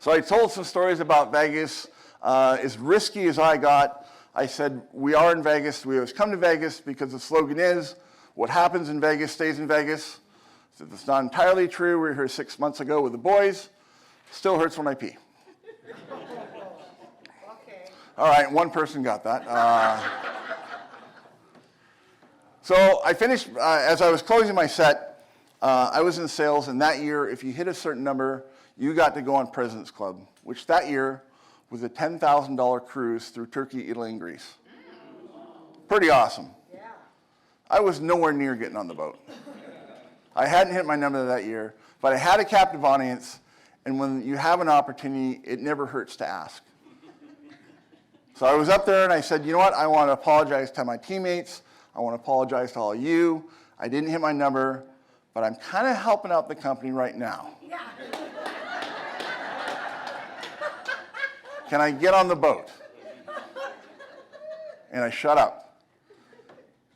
So I told some stories about Vegas. As risky as I got, I said, we are in Vegas. We always come to Vegas because the slogan is, what happens in Vegas stays in Vegas. So that's not entirely true. We were here 6 months ago with the boys. Still hurts when I pee. Okay. All right, one person got that. So I finished, as I was closing my set, I was in sales, and that year, if you hit a certain number, you got to go on President's Club, which that year was a $10,000 cruise through Turkey, Italy, and Greece. Pretty awesome. Yeah. I was nowhere near getting on the boat. I hadn't hit my number that year, but I had a captive audience, and when you have an opportunity, it never hurts to ask. So I was up there, and I said, you know what? I want to apologize to my teammates. I want to apologize to all of you. I didn't hit my number, but I'm kind of helping out the company right now. Yeah. Can I get on the boat? And I shut up.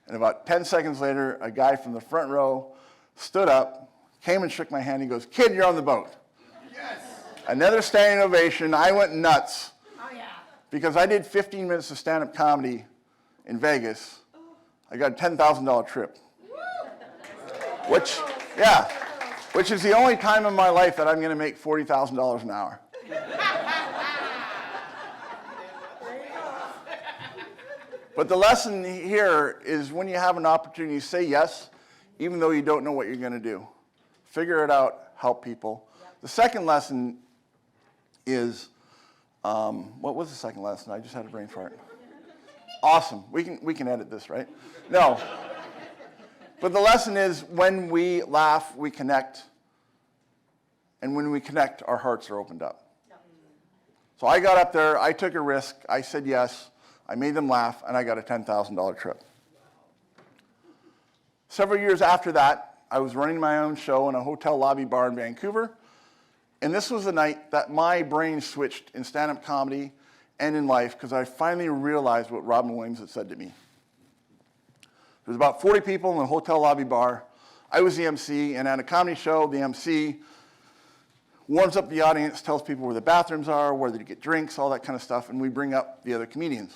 And about 10 seconds later, a guy from the front row stood up, came and shook my hand. He goes, kid, you're on the boat. Yes. Another standing ovation. I went nuts Oh, yeah. because I did 15 minutes of stand-up comedy in Vegas. I got a $10,000 trip. Which is the only time in my life that I'm going to make $40,000 an hour. But the lesson here is when you have an opportunity, say yes, even though you don't know what you're going to do. Figure it out, help people. Yep. The second lesson is, what was the second lesson? I just had a brain fart. Awesome. We can edit this, right? No. But the lesson is when we laugh, we connect. And when we connect, our hearts are opened up. Yep. So I got up there, I took a risk, I said yes. I made them laugh, and I got a $10,000 trip. Several years after that, I was running my own show in a hotel lobby bar in Vancouver, and this was the night that my brain switched in stand-up comedy and in life because I finally realized what Robin Williams had said to me. There was about 40 people in the hotel lobby bar. I was the MC, and at a comedy show, the MC warms up the audience, tells people where the bathrooms are, where to get drinks, all that kind of stuff, and we bring up the other comedians.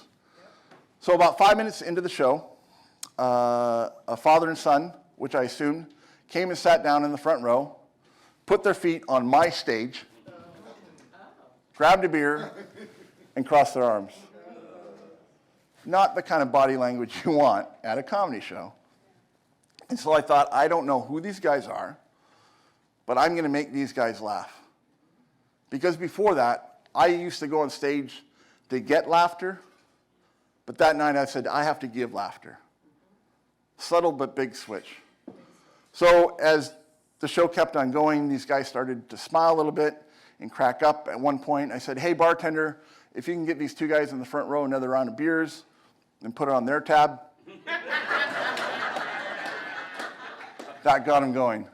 So about 5 minutes into the show, a father and son, which I assumed, came and sat down in the front row, put their feet on my stage, grabbed a beer, and crossed their arms. Not the kind of body language you want at a comedy show. And so I thought, I don't know who these guys are, but I'm going to make these guys laugh. Because before that, I used to go on stage to get laughter, but that night I said, I have to give laughter. Subtle but big switch. So as the show kept on going, these guys started to smile a little bit and crack up. At one point, I said, hey, bartender, if you can get these two guys in the front row another round of beers and put it on their tab. That got them going.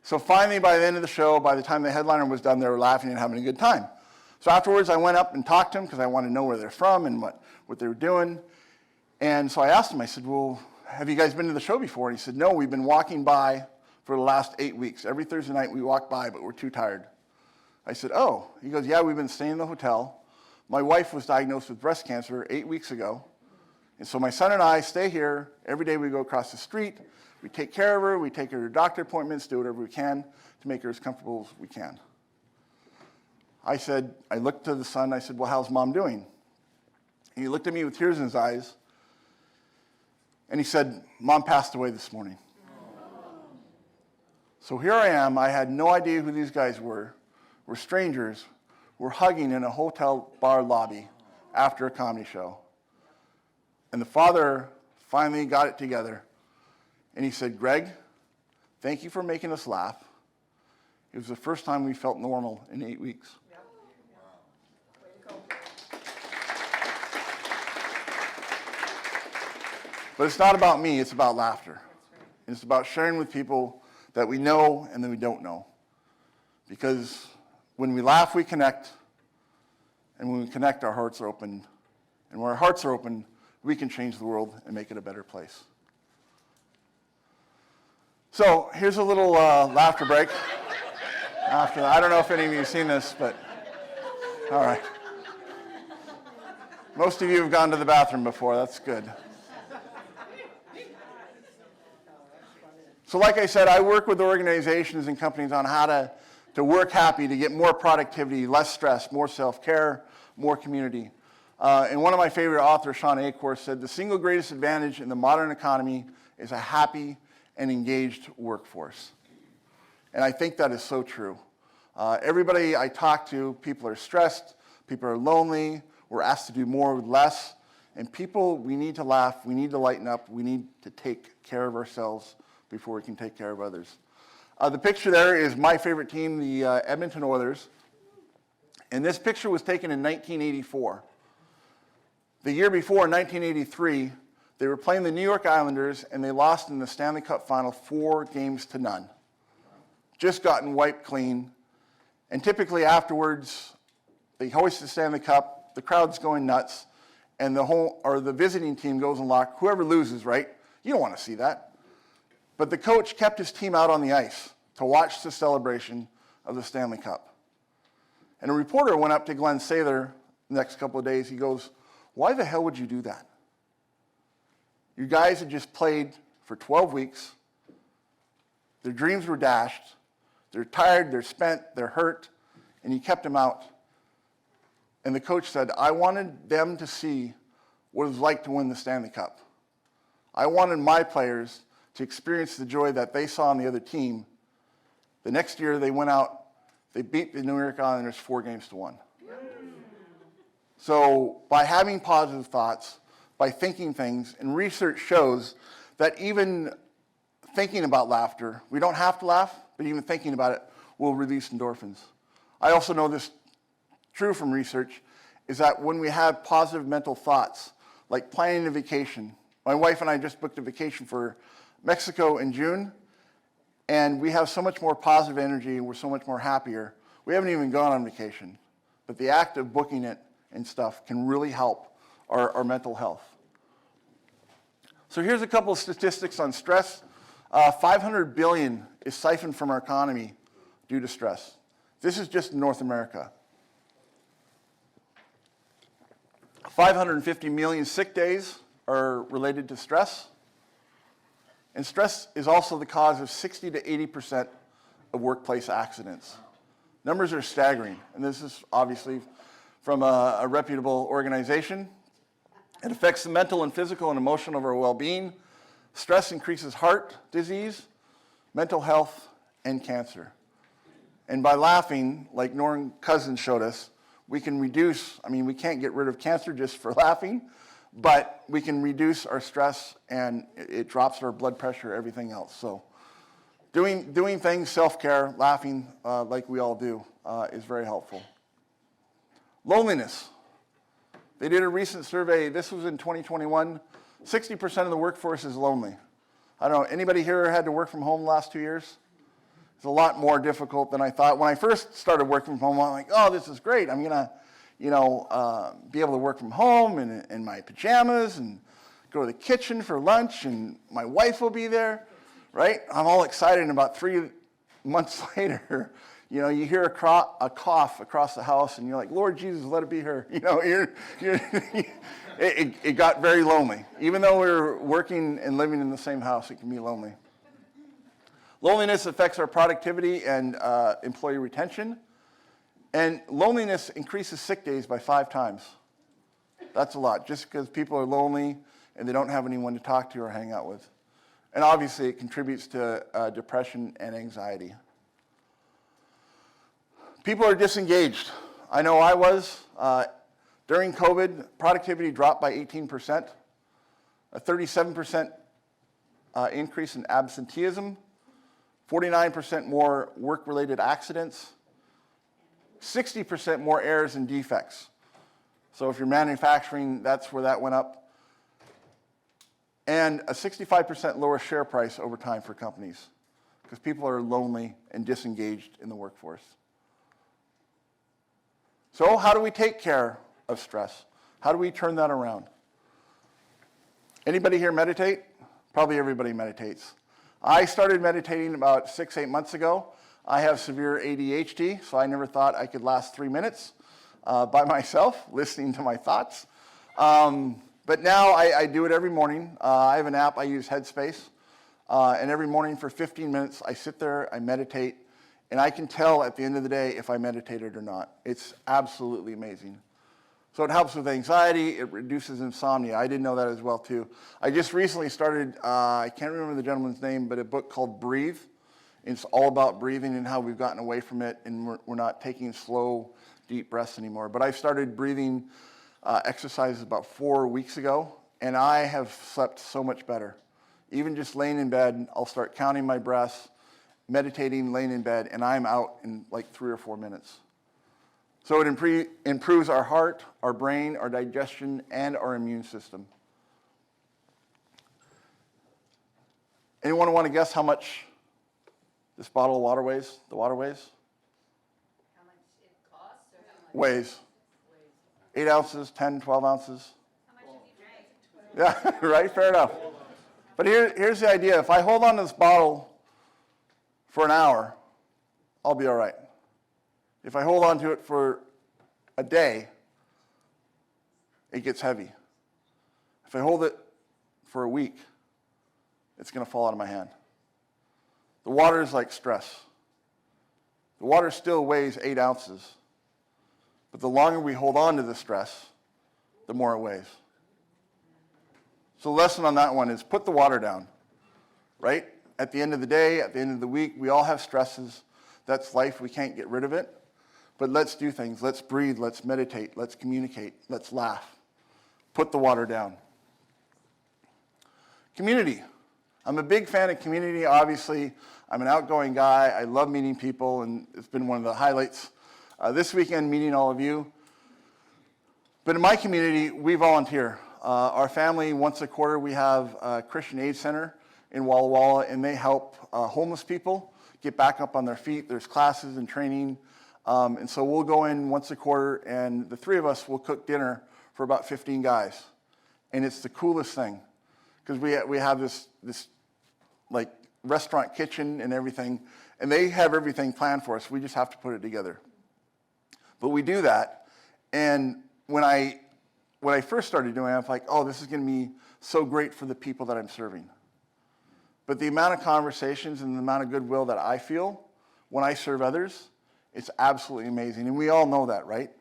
So finally, by the end of the show, by the time the headliner was done, they were laughing and having a good time. So afterwards, I went up and talked to them because I wanted to know where they're from and what they were doing. And so I asked him, I said, well, have you guys been to the show before? And he said, no, we've been walking by for the last 8 weeks. Every Thursday night we walk by, but we're too tired. I said, oh. He goes, yeah, we've been staying in the hotel. My wife was diagnosed with breast cancer 8 weeks ago. And so my son and I stay here. Every day we go across the street. We take care of her. We take her to doctor appointments, do whatever we can to make her as comfortable as we can. I looked to the son. I said, well, how's mom doing? And he looked at me with tears in his eyes. And he said, mom passed away this morning. So here I am. I had no idea who these guys were. We're strangers. We're hugging in a hotel bar lobby after a comedy show. And the father finally got it together. And he said, Greg, thank you for making us laugh. It was the first time we felt normal in 8 weeks. Yep. Way to go. But it's not about me, it's about laughter. That's right. It's about sharing with people that we know and that we don't know. Because when we laugh, we connect. And when we connect, our hearts are open. And when our hearts are open, we can change the world and make it a better place. So here's a little laughter break. after that. I don't know if any of you have seen this, but all right. Most of you have gone to the bathroom before. That's good. So like I said, I work with organizations and companies on how to work happy, to get more productivity, less stress, more self-care, more community. And one of my favorite authors, Sean Acorn, said, the single greatest advantage in the modern economy is a happy and engaged workforce. And I think that is so true. Everybody I talk to, people are stressed, people are lonely, we're asked to do more with less. And people, we need to laugh, we need to lighten up, we need to take care of ourselves before we can take care of others. The picture there is my favorite team, the Edmonton Oilers. And this picture was taken in 1984. The year before, in 1983, they were playing the New York Islanders, and they lost in the Stanley Cup Final 4-0. Just gotten wiped clean. And typically afterwards, they hoist the Stanley Cup, the crowd's going nuts, and the visiting team goes and lock. Whoever loses, right? You don't want to see that. But the coach kept his team out on the ice to watch the celebration of the Stanley Cup. And a reporter went up to Glenn Sather the next couple of days. He goes, why the hell would you do that? You guys had just played for 12 weeks. Their dreams were dashed. They're tired, they're spent, they're hurt, and you kept them out. And the coach said, I wanted them to see what it was like to win the Stanley Cup. I wanted my players to experience the joy that they saw on the other team. The next year they went out, they beat the New York Islanders 4-1. So by having positive thoughts, by thinking things, and research shows that even thinking about laughter, we don't have to laugh, but even thinking about it will release endorphins. I also know this true from research, is that when we have positive mental thoughts, like planning a vacation, my wife and I just booked a vacation for Mexico in June, and we have so much more positive energy and we're so much more happier. We haven't even gone on vacation, but the act of booking it and stuff can really help our mental health. So here's a couple of statistics on stress. 500 billion is siphoned from our economy due to stress. This is just North America. 550 million sick days are related to stress. And stress is also the cause of 60 to 80% of workplace accidents. Numbers are staggering, and this is obviously from a reputable organization. It affects the mental and physical and emotional of our well-being. Stress increases heart disease, mental health, and cancer. And by laughing, like Norm Cousins showed us, we can reduce, we can't get rid of cancer just for laughing, but we can reduce our stress and it drops our blood pressure, everything else. So doing things, self-care, laughing like we all do is very helpful. Loneliness. They did a recent survey, this was in 2021, 60% of the workforce is lonely. I don't know, anybody here had to work from home the last 2 years? It's a lot more difficult than I thought. When I first started working from home, I'm like, oh, this is great. I'm gonna, be able to work from home in my pajamas and go to the kitchen for lunch and my wife will be there, right? I'm all excited, and about 3 months later, you hear a cough across the house and you're like, Lord Jesus, let it be her. It got very lonely. Even though we're working and living in the same house, it can be lonely. Loneliness affects our productivity and employee retention. And loneliness increases sick days by 5 times. That's a lot, just because people are lonely and they don't have anyone to talk to or hang out with. And obviously it contributes to depression and anxiety. People are disengaged. I know I was. During COVID, productivity dropped by 18%, a 37% increase in absenteeism, 49% more work-related accidents, 60% more errors and defects. So if you're manufacturing, that's where that went up. And a 65% lower share price over time for companies because people are lonely and disengaged in the workforce. So how do we take care of stress? How do we turn that around? Anybody here meditate? Probably everybody meditates. I started meditating about 6-8 months ago. I have severe ADHD, so I never thought I could last 3 minutes by myself, listening to my thoughts. But now I do it every morning. I have an app, I use Headspace. And every morning for 15 minutes, I sit there, I meditate, and I can tell at the end of the day if I meditated or not. It's absolutely amazing. So it helps with anxiety, it reduces insomnia. I didn't know that as well too. I just recently started, I can't remember the gentleman's name, but a book called Breathe. It's all about breathing and how we've gotten away from it, and we're not taking slow, deep breaths anymore. But I started breathing exercises about 4 weeks ago, and I have slept so much better. Even just laying in bed, I'll start counting my breaths, meditating, laying in bed, and I'm out in like 3 or 4 minutes. So it improves our heart, our brain, our digestion, and our immune system. Anyone want to guess how much this bottle of water weighs? The water weighs? How much it costs or how much? Weighs. 8 ounces, 10, 12 ounces. How much have you drank? Yeah, right, fair enough. But here's the idea. If I hold on to this bottle for an hour, I'll be all right. If I hold on to it for a day, it gets heavy. If I hold it for a week, it's going to fall out of my hand. The water is like stress. The water still weighs 8 ounces, but the longer we hold on to the stress, the more it weighs. So the lesson on that one is put the water down, right? At the end of the day, at the end of the week, we all have stresses. That's life. We can't get rid of it. But let's do things. Let's breathe. Let's meditate. Let's communicate. Let's laugh. Put the water down. Community. I'm a big fan of community, obviously. I'm an outgoing guy. I love meeting people, and it's been one of the highlights this weekend, meeting all of you. But in my community, we volunteer. Our family, once a quarter, we have a Christian Aid Center in Walla Walla, and they help homeless people get back up on their feet. There's classes and training. And so we'll go in once a quarter, and the 3 of us will cook dinner for about 15 guys. And it's the coolest thing, because we have this like restaurant kitchen and everything, and they have everything planned for us. We just have to put it together. But we do that, and when I first started doing it, I was like, oh, this is going to be so great for the people that I'm serving. But the amount of conversations and the amount of goodwill that I feel when I serve others, it's absolutely amazing. And we all know that, right?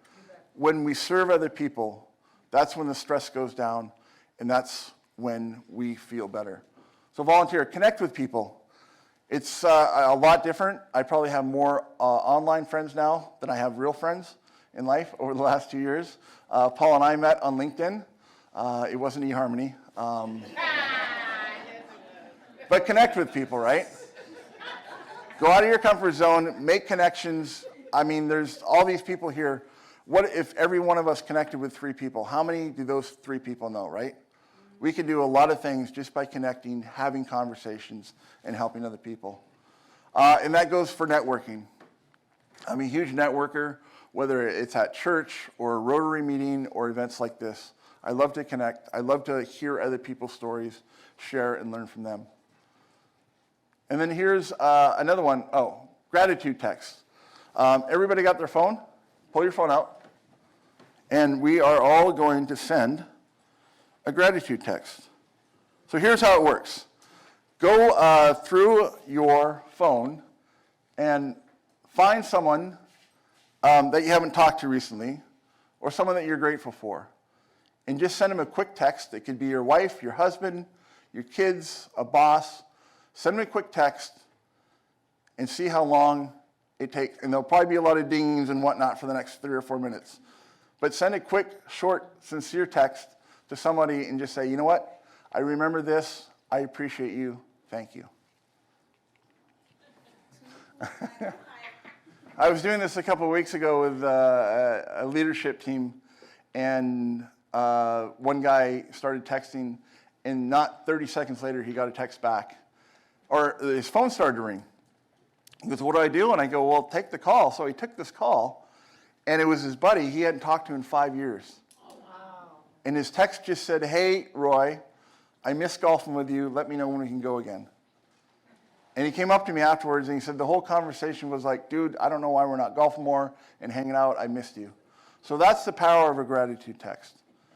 When we serve other people, that's when the stress goes down, and that's when we feel better. So volunteer, connect with people. It's a lot different. I probably have more online friends now than I have real friends in life over the last 2 years. Paul and I met on LinkedIn. It wasn't eHarmony. But connect with people, right? Go out of your comfort zone, make connections. I mean, there's all these people here. What if every one of us connected with 3 people? How many do those 3 people know, right? We can do a lot of things just by connecting, having conversations, and helping other people. And that goes for networking. I'm a huge networker, whether it's at church or a Rotary meeting or events like this. I love to connect. I love to hear other people's stories, share, and learn from them. And then here's another one. Oh, gratitude text. Everybody got their phone? Pull your phone out. And we are all going to send a gratitude text. So here's how it works. Go through your phone and find someone that you haven't talked to recently, or someone that you're grateful for, and just send them a quick text. It could be your wife, your husband, your kids, a boss. Send them a quick text and see how long it takes. And there'll probably be a lot of dings and whatnot for the next 3 or 4 minutes. But send a quick, short, sincere text to somebody and just say, you know what? I remember this. I appreciate you. Thank you. I was doing this a couple of weeks ago with a leadership team, and one guy started texting, and not 30 seconds later, he got a text back. Or his phone started to ring. He goes, what do I do? And I go, well, take the call. So he took this call, and it was his buddy. He hadn't talked to in 5 years. Oh, wow. And his text just said, hey, Roy, I miss golfing with you. Let me know when we can go again. And he came up to me afterwards and he said the whole conversation was like, dude, I don't know why we're not golfing more and hanging out. I missed you. So that's the power of a gratitude text.